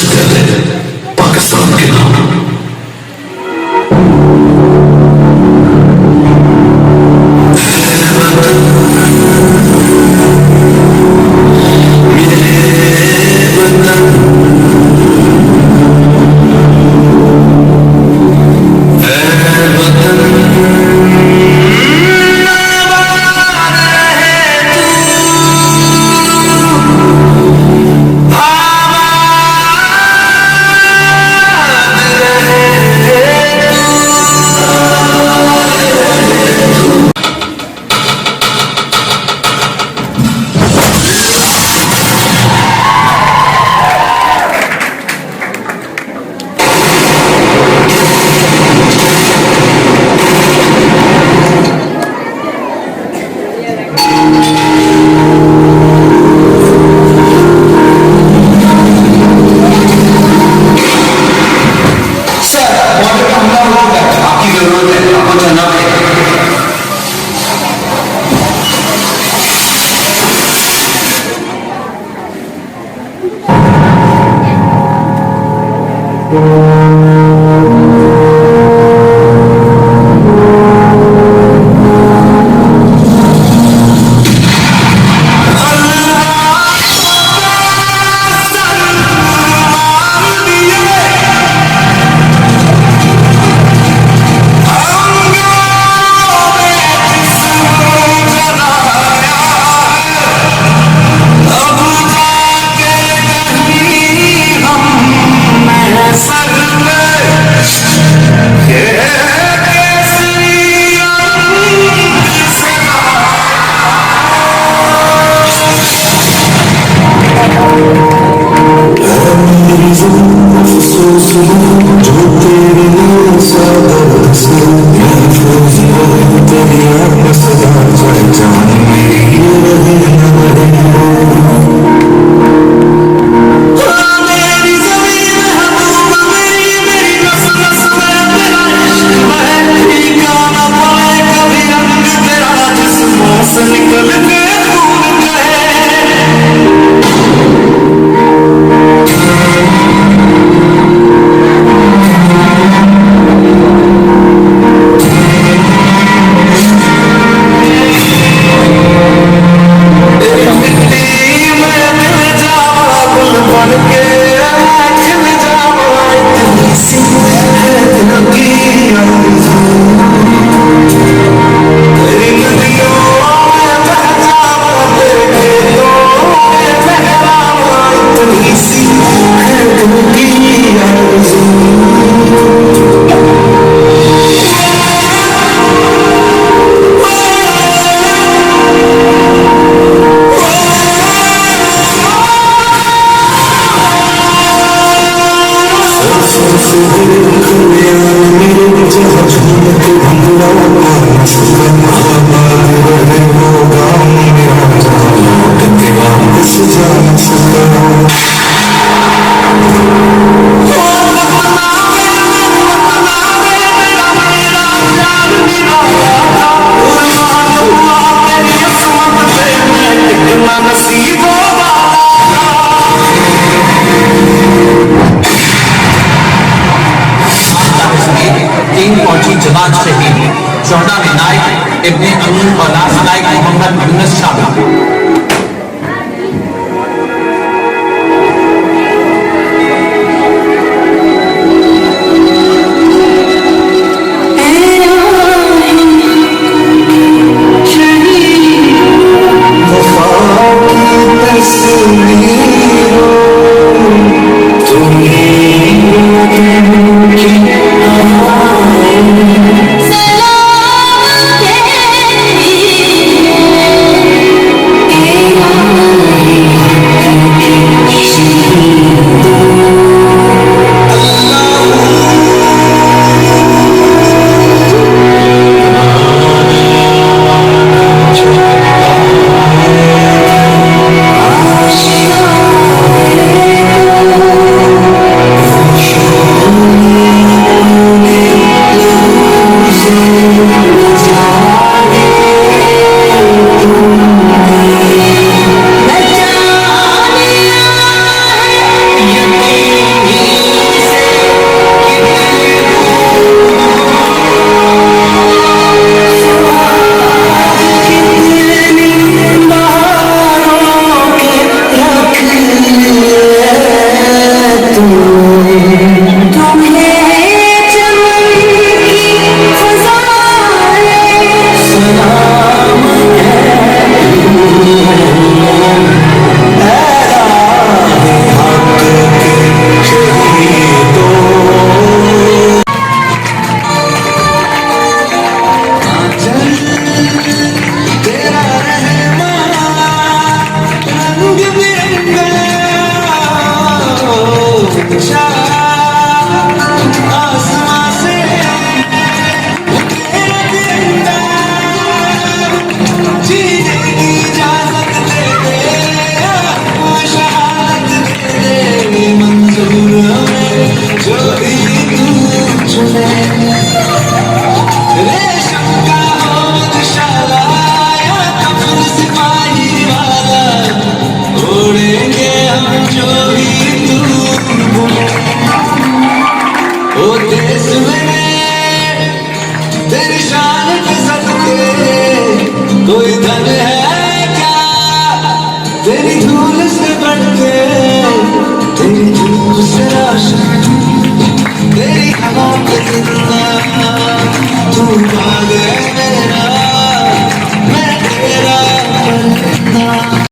से पहले पाकिस्तान के नाम जमात शहीद शोहदा में नाइक इब्ने अमीन और लास नाइक मोहम्मद यूनुस शामिल। आसमां से तेरा जिंदा जीने की इजाजत दे दे, शहादत दे दे, मंजूर हमें जो भी तू चुने। रेशम का हो मधुशाला या कफन सिपाही वाला, ओढ़ेंगे हम जो भी तू बोले। ओ देश मेरे तेरी शान के सदके, कोई धन है क्या तेरी धूल से बढ़ के, तेरी धूप से रोशन